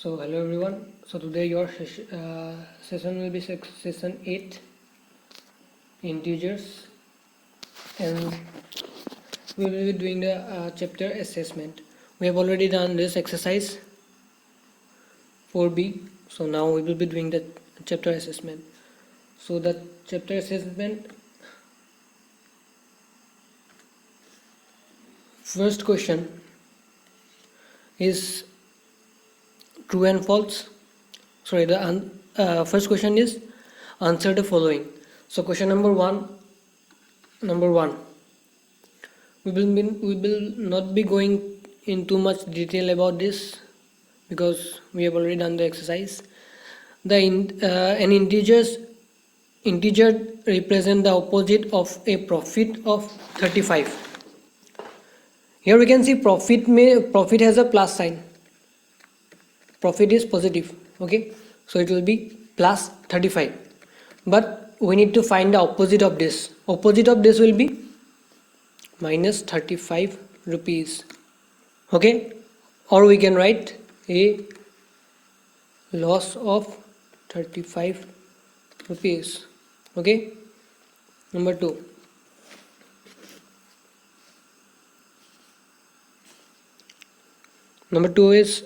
So hello everyone. So today your session will be session 8, integers, and we will be doing the chapter assessment. We have already done this exercise 4b. So now we will be doing the chapter assessment. So the chapter assessment, first question is true and false. Sorry, the first question is answer the following. So question number one, we will not be going in too much detail about this because we have already done the exercise. An integer represent the opposite of a profit of 35. Here we can see profit has a plus sign. Profit is positive. Okay, so it will be plus 35. But we need to find the opposite of this. Opposite of this will be minus 35 rupees. Okay, or we can write a loss of 35 rupees. Okay, number 2. Number 2 is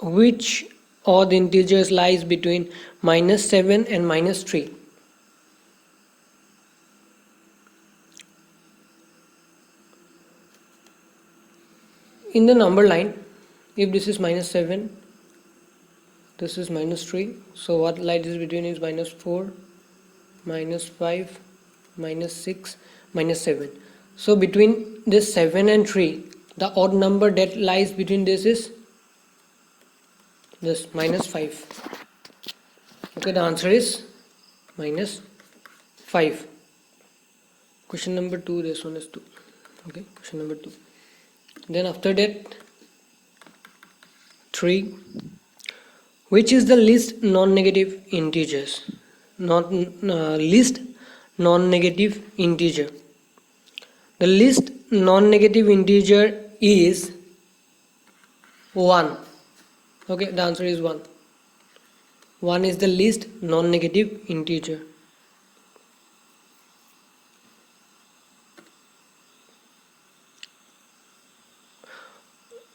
which odd integers lies between minus 7 and minus 3. In the number line, if this is minus 7, this is minus 3, so what lies between is minus 4, minus 5, minus 6, minus 7. So between this 7 and 3, the odd number that lies between this is this minus 5. Okay, the answer is minus 5. Question number 2, this one is 2. Okay, question number 2. Then after that, 3. Which is the least non-negative integers? Least non-negative integer. The least non-negative integer is 1. Okay, the answer is 1. 1 is the least non-negative integer.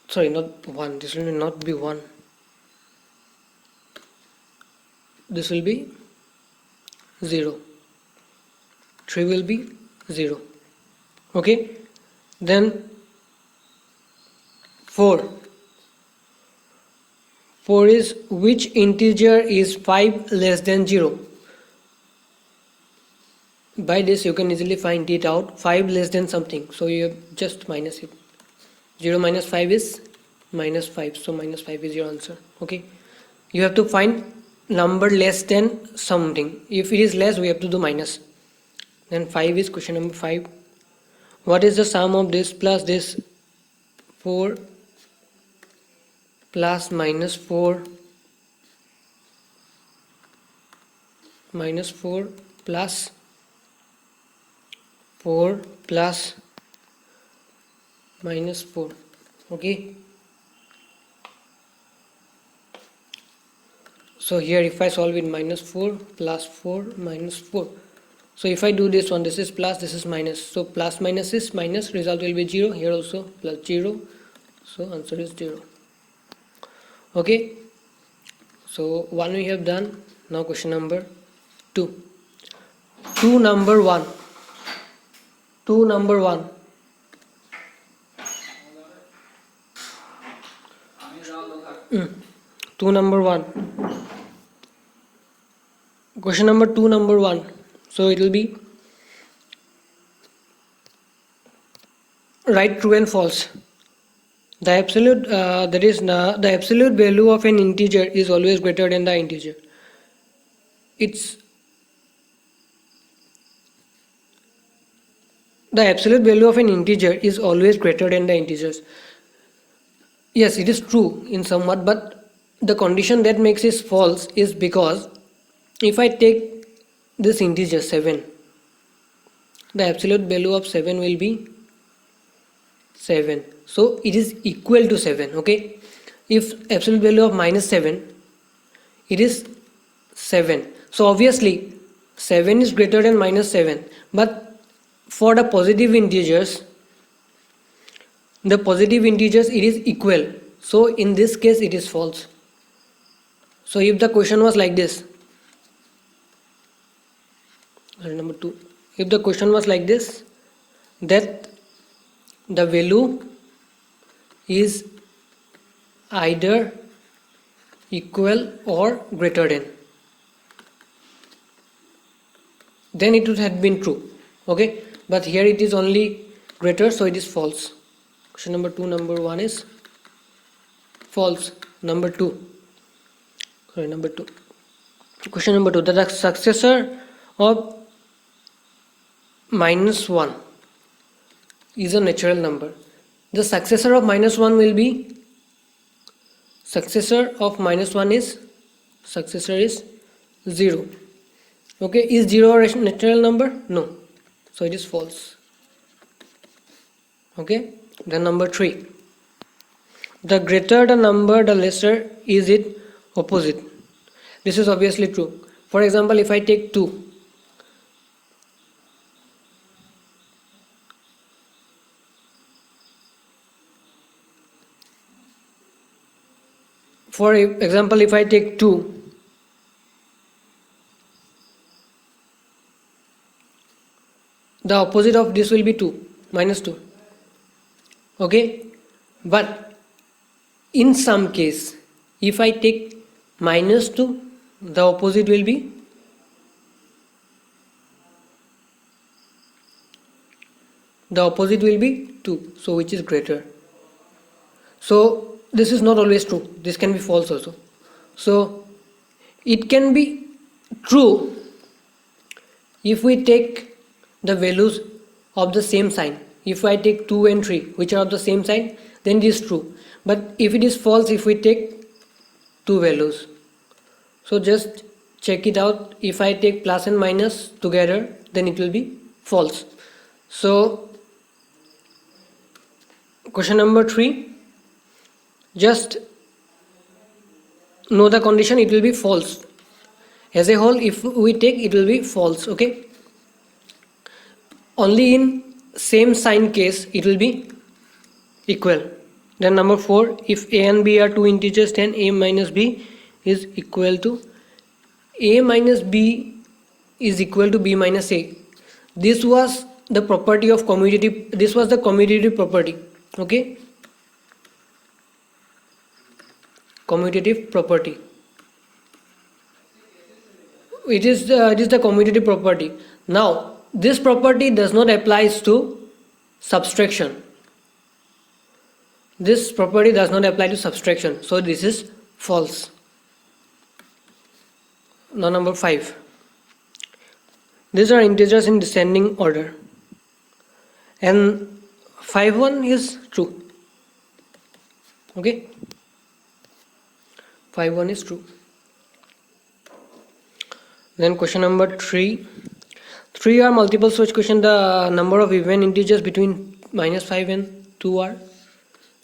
Sorry, not 1. This will not be 1. This will be 0. 3 will be 0. Okay, then 4. 4 is which integer is 5 less than 0. By this you can easily find it out. 5 less than something, so you just minus it. 0 minus 5 is minus 5, so minus 5 is your answer. Okay, you have to find number less than something. If it is less, we have to do minus. Then 5 is question number 5. What is the sum of this plus this? 4 plus minus 4 minus 4 plus 4 plus minus 4. Okay, so here if I solve it, minus 4 plus 4 minus 4. So if I do this one, this is plus, this is minus, so plus minus is minus, result will be 0. Here also plus 0, so answer is 0. Okay, so 1 we have done. Now question number 2. 2 number 1. 2 number 1. Two number 1. Question number 2 number 1. So it will be write true and false. The absolute the absolute value of an integer is always greater than the integer. The absolute value of an integer is always greater than the integers. Yes, it is true in somewhat, but the condition that makes it false is because if I take this integer 7, the absolute value of 7 will be 7. So it is equal to 7. Okay, if absolute value of minus 7, it is 7. So obviously 7 is greater than minus 7, but for the positive integers it is equal. So in this case it is false. So if the question was like this, number 2, if the question was like this, that the value is either equal or greater than, then it would have been true. Okay, but here it is only greater, so it is false. Question number 2, number 1 is false. Number 2, question number 2, the successor of minus 1 is a natural number. The successor of minus 1 will be, successor is 0. Okay, is 0 a natural number? No, so it is false. Okay, then number 3, the greater the number, the lesser is its opposite. This is obviously true. For example, if I take 2, for example, if I take 2, the opposite of this will be 2, minus 2. Okay, but in some case, if I take minus 2, the opposite will be 2, so which is greater. So this is not always true, this can be false also. So it can be true if we take the values of the same sign. If I take 2 and 3 which are of the same sign, then it is true. But if it is false if we take 2 values. So just check it out. If I take plus and minus together, then it will be false. So question number 3, just know the condition, it will be false. As a whole, if we take, it will be false. Okay, only in same sign case it will be equal. Then number 4, if a and b are two integers, then a minus b is equal to a minus b is equal to b minus a. This was the property of commutative, this was the commutative property. Okay, commutative property, it is the commutative property. Now this property does not apply to subtraction. This property does not apply to subtraction, so this is false. Now number 5, these are integers in descending order, and 5 is true. Okay, 5 is true. Then question number 3 are multiple choice question. The number of even integers between minus 5 and 2 are,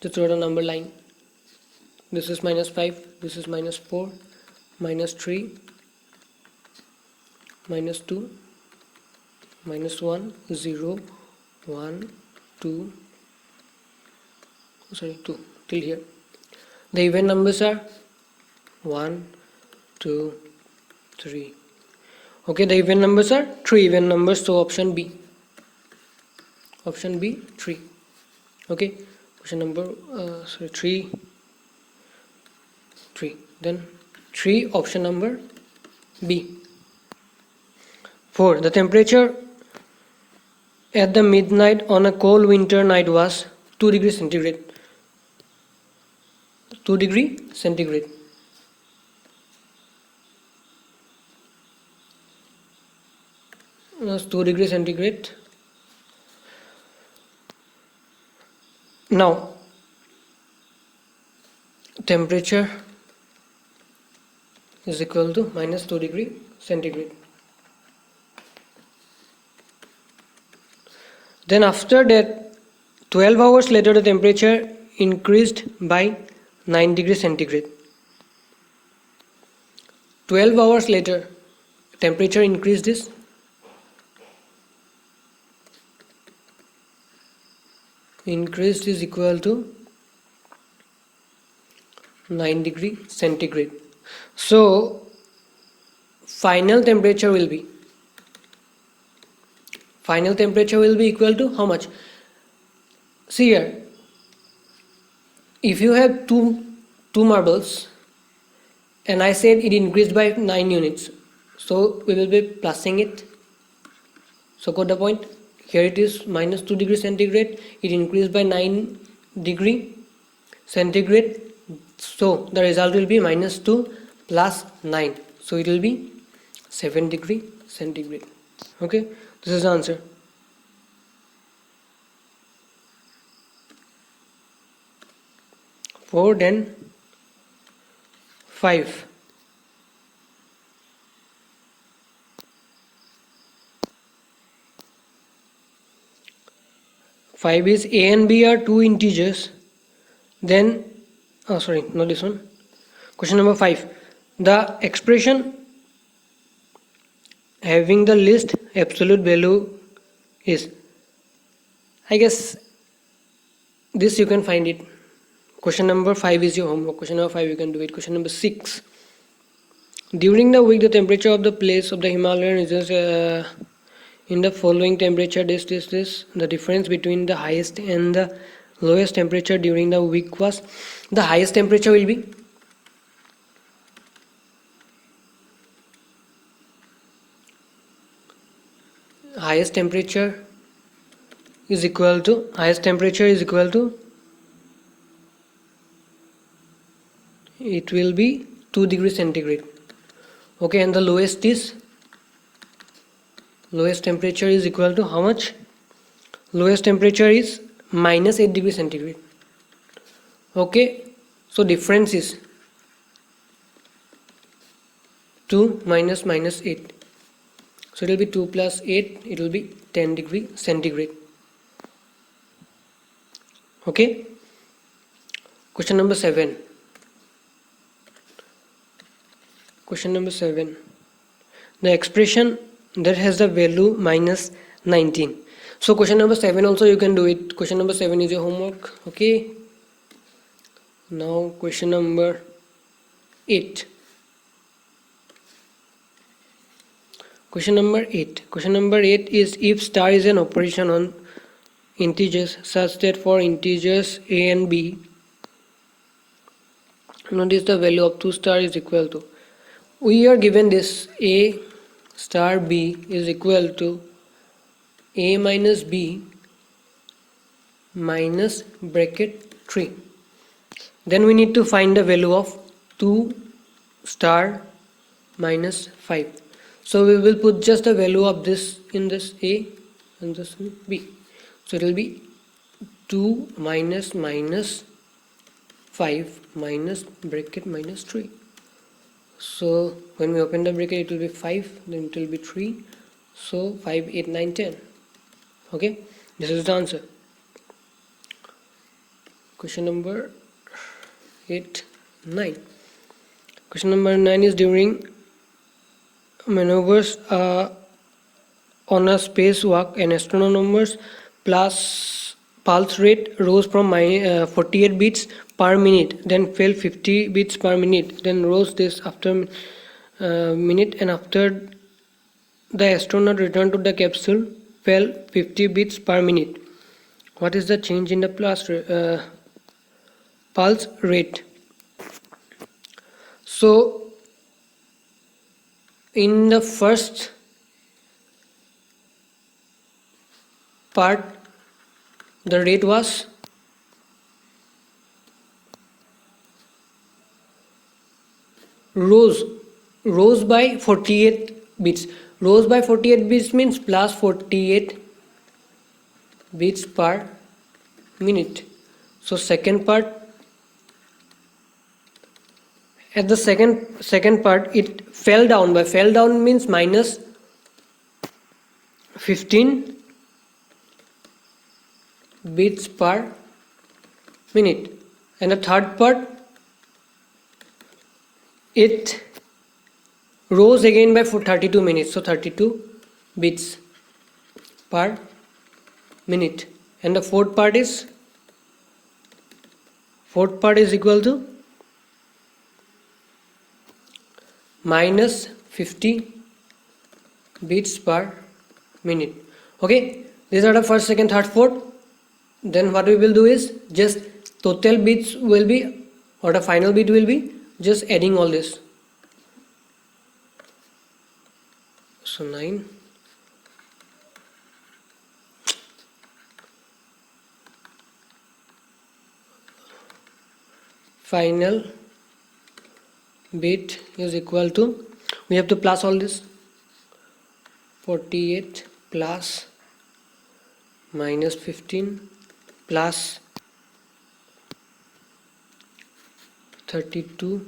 just wrote a number line. This is minus 5, this is minus 4, minus 3, minus 2, minus 1, 0, 1, 2, 2 till here. The even numbers are 1, 2, 3. Okay, the even numbers are 3 even numbers, so option B, 3. Okay, question number 3, then 3, option number B. 4, the temperature at the midnight on a cold winter night was 2 degrees centigrade. 2 degree centigrade. That's 2 degrees centigrade. Now temperature is equal to minus 2 degree centigrade. Then after that 12 hours later the temperature increased by 9 degrees centigrade. 12 hours later, temperature increased is equal to 9 degree centigrade. So final temperature will be equal to how much? See here, if you have two marbles and I said it increased by 9 units, so we will be plusing it. So got the point? Here it is minus 2 degrees centigrade, it increased by 9 degree centigrade, so the result will be minus 2 plus 9, so it will be 7 degree centigrade. Okay, this is the answer. Four, then 5. Five is a and b are two integers. Then, oh sorry, not this one. Question number 5. The expression having the least absolute value is, I guess this you can find it. Question number 5 is your homework. Question number 5 you can do it. Question number 6. During the week, the temperature of the place of the Himalayan regions in the following temperature this. The difference between the highest and the lowest temperature during the week was, the highest temperature will be highest temperature is equal to it will be 2 degrees centigrade. Okay, and the lowest temperature is equal to how much? Lowest temperature is minus 8 degrees centigrade. Okay, so difference is 2 minus 8. So it will be 2 plus 8, it will be 10 degree centigrade. Okay. Question number 7. The expression that has the value minus 19. So question number 7 also you can do it. Question number 7 is your homework. Okay. Now question number 8. Question number 8 is, if star is an operation on integers such that for integers a and b, notice the value of 2 star is equal to, we are given this a star b is equal to a minus b minus bracket 3. Then we need to find the value of 2 star minus 5. So we will put just the value of this in this a and this in b. So it will be 2 minus 5 minus bracket minus 3. So when we open the bracket it will be 5, then it will be 3. So 5, 8, 9, 10. Okay, this is the answer. Question number 8, 9. Question number 9 is, during maneuvers on a spacewalk, an astronomer's pulse rate rose from 48 beats per minute, then fell 50 beats per minute, then rose this after minute, and after the astronaut returned to the capsule, fell 50 beats per minute. What is the change in the pulse rate? So in the first part, the rate was rose by 48 beats. Rose by 48 beats means plus 48 beats per minute. So second part, at the second part it fell down means minus 15 beats per minute, and the third part it rose again by 32 minutes, so 32 beats per minute, and the fourth part is equal to minus 50 beats per minute. Okay, these are the first, second, third, fourth. Then what we will do is just total beats will be, or the final beat will be, just adding all this. So 9 final beat is equal to, we have to plus all this, 48 plus minus 15 plus 32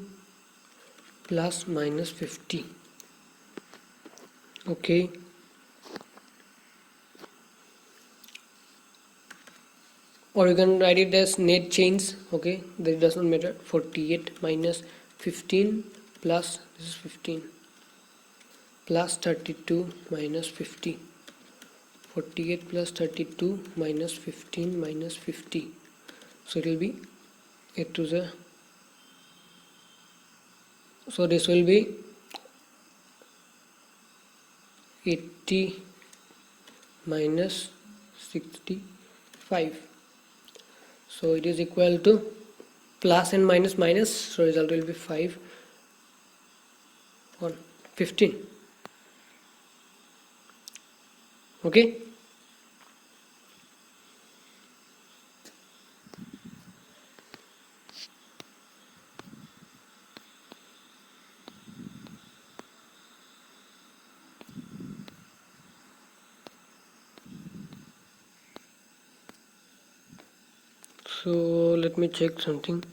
plus minus 50. Okay, or you can write it as net change. Okay, that does not matter. 48 minus 15 plus, this is 15, plus 32 minus 50. 48 plus 32 minus 15 minus 50, so it will be 8 to the, so this will be 80 minus 65, so it is equal to plus and minus minus, so result will be 5 1 15. Okay, so let me check something.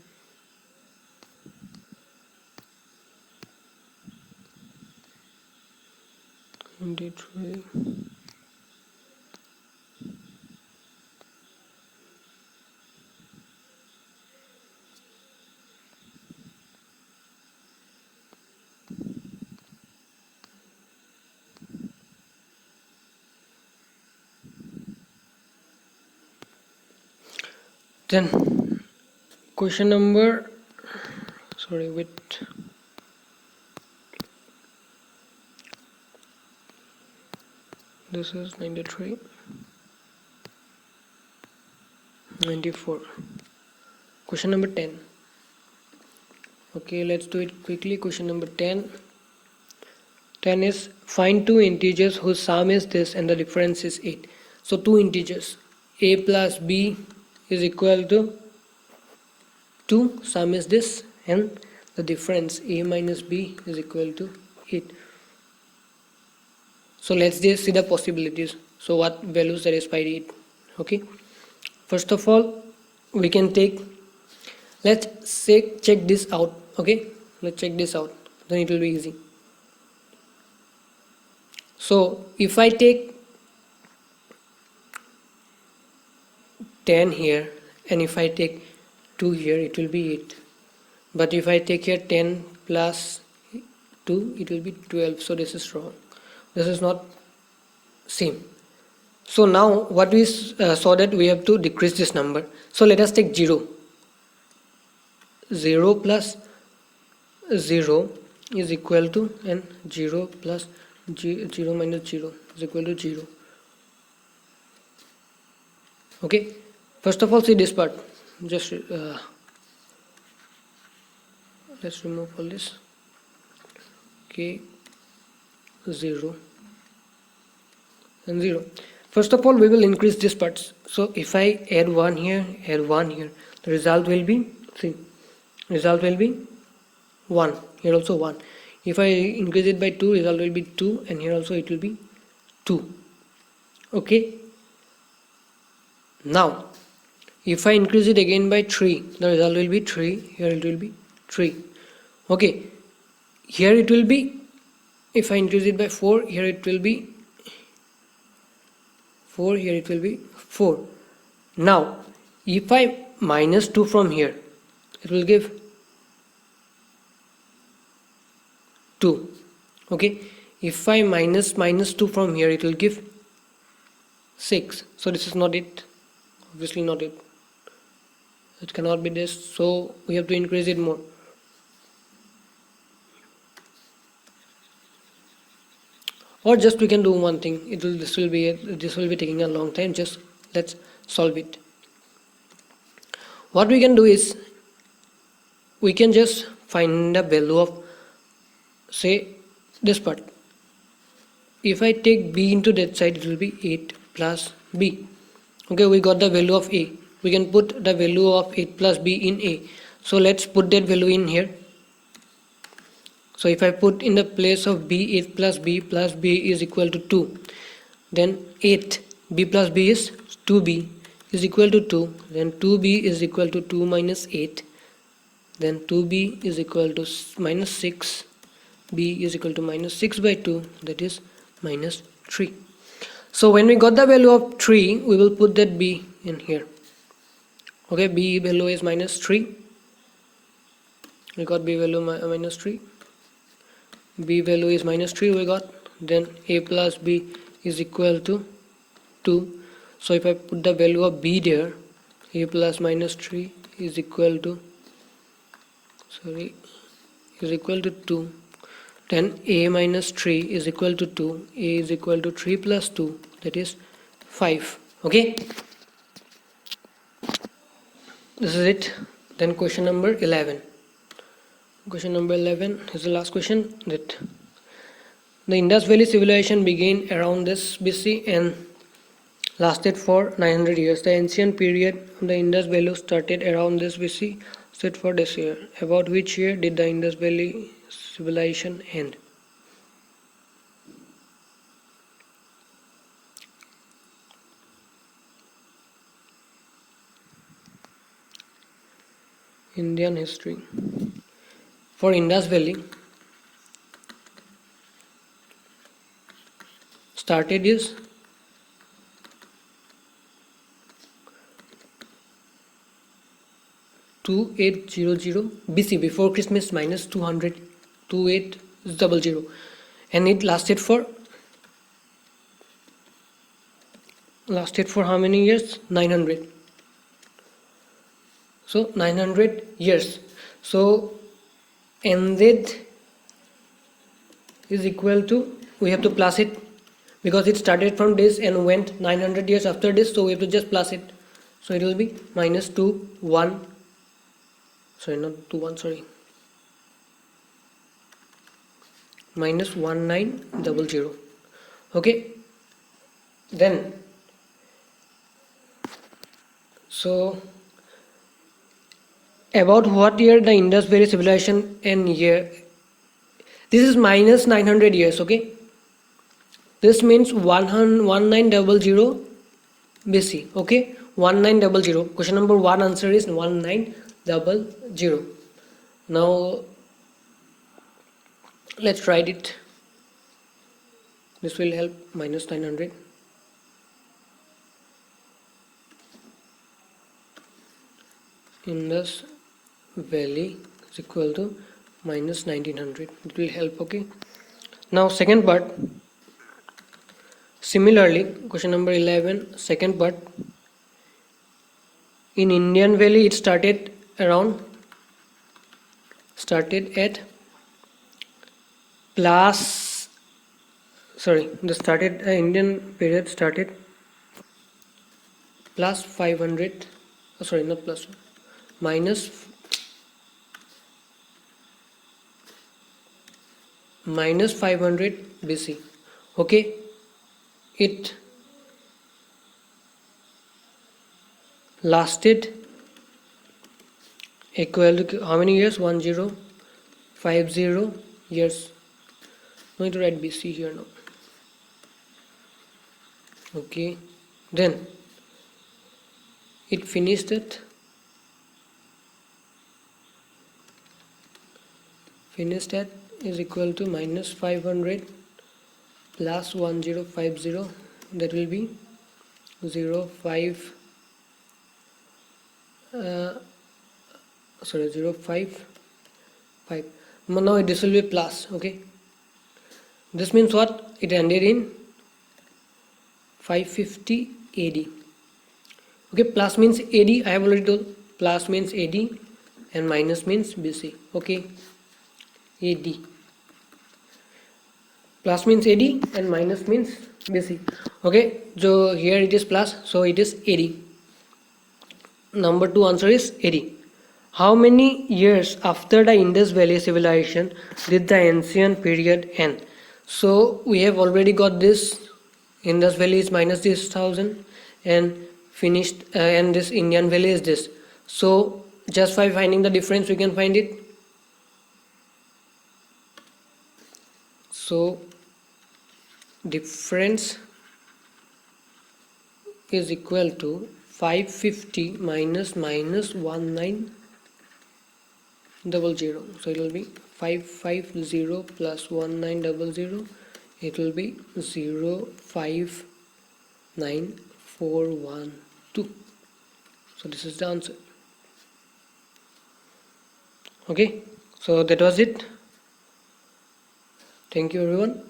Then question number, sorry, wait, this is 93, 94, question number 10. Okay, let's do it quickly. Question number 10 is find two integers whose sum is this and the difference is 8. So two integers, a plus b is equal to 2, sum is this, and the difference a minus b is equal to 8. So let's just see the possibilities. So what values satisfy 8? Okay, first of all we can take, let's say check this out. Okay, let's check this out, then it will be easy. So if I take 10 here and if I take 2 here, it will be 8, but if I take here 10 plus 2, it will be 12. So this is wrong, this is not same. So now what we saw, that we have to decrease this number. So let us take 0. 0 plus 0 is equal to, and 0 plus 0 minus 0 is equal to 0. Okay, first of all see this part, just let's remove all this. Okay, 0 and 0. First of all we will increase this parts. So if I add 1 here, add 1 here, the result will be, see, result will be 1, here also 1. If I increase it by 2, result will be 2, and here also it will be 2. Okay, now if I increase it again by 3, the result will be 3, here it will be 3. Okay, here it will be, if I increase it by 4, here it will be 4, here it will be 4. Now if I minus 2 from here, it will give 2. Okay, if I minus 2 from here, it will give 6. So this is not it, obviously not it. It cannot be this, so we have to increase it more. Or just we can do one thing. This will be taking a long time. Just let's solve it. What we can do is we can just find the value of, say, this part. If I take b into that side, it will be 8 plus b. Okay, we got the value of a. We can put the value of 8 plus b in a. So let's put that value in here. So if I put in the place of b 8 plus b is equal to 2, then 8 b plus b is 2b is equal to 2, then 2b is equal to 2 minus 8, then 2b is equal to minus 6, b is equal to minus 6 by 2, that is minus 3. So when we got the value of 3, we will put that b in here. Okay, b value is minus 3. We got b value minus 3. B value is minus 3 we got. Then a plus b is equal to 2. So if I put the value of b there, a plus minus 3 is equal to 2. Then a minus 3 is equal to 2. A is equal to 3 plus 2, that is 5. Okay, this is it. Then question number 11. Question number 11 is the last question. That the Indus Valley civilization began around this BC and lasted for 900 years. The ancient period of the Indus Valley started around this BC, set for this year. About which year did the Indus Valley civilization end? Indian history. For Indus Valley, started is 2800 BC, before Christmas, minus 200, 2800, and it lasted for how many years? 900. So 900 years. So ended is equal to, we have to plus it because it started from this and went 900 years after this, so we have to just plus it. So it will be minus 2 1, sorry, not 2 1, sorry, minus 1900. Okay, then so about what year the Indus Valley civilization and year, this is minus 900 years. Okay, this means 1900 BC. Okay, 1900. Question number 1 answer is 1900. Now let's write it. This will help. Minus 900. Indus Valley is equal to minus 1900. It will help. Okay. Now second part. Similarly, question number 11, second part. In Indian Valley, it started at plus, sorry, Indian period started plus 500, sorry, not plus, minus 500 BC. Okay, it lasted equal to how many years? 1050 years. I'm going to write BC here now. Okay, then it finished is equal to minus 500 plus 1050, that will be 0.5 0.55. Now this will be plus. Okay, this means what? It ended in 550 AD. Okay, plus means AD. I have already told. Plus means AD and minus means BC. Okay, AD. Plus means AD and minus means BC. Okay, so here it is plus, so it is AD. Number 2 answer is AD. How many years after the Indus Valley civilization did the ancient period end? So we have already got this. Indus Valley is minus this 1000 and finished, and this Indian Valley is this. So just by finding the difference we can find it. So difference is equal to 550 minus 1900. So it will be 550 plus 1900. It will be 059412. So this is the answer. Okay, so that was it. Thank you everyone.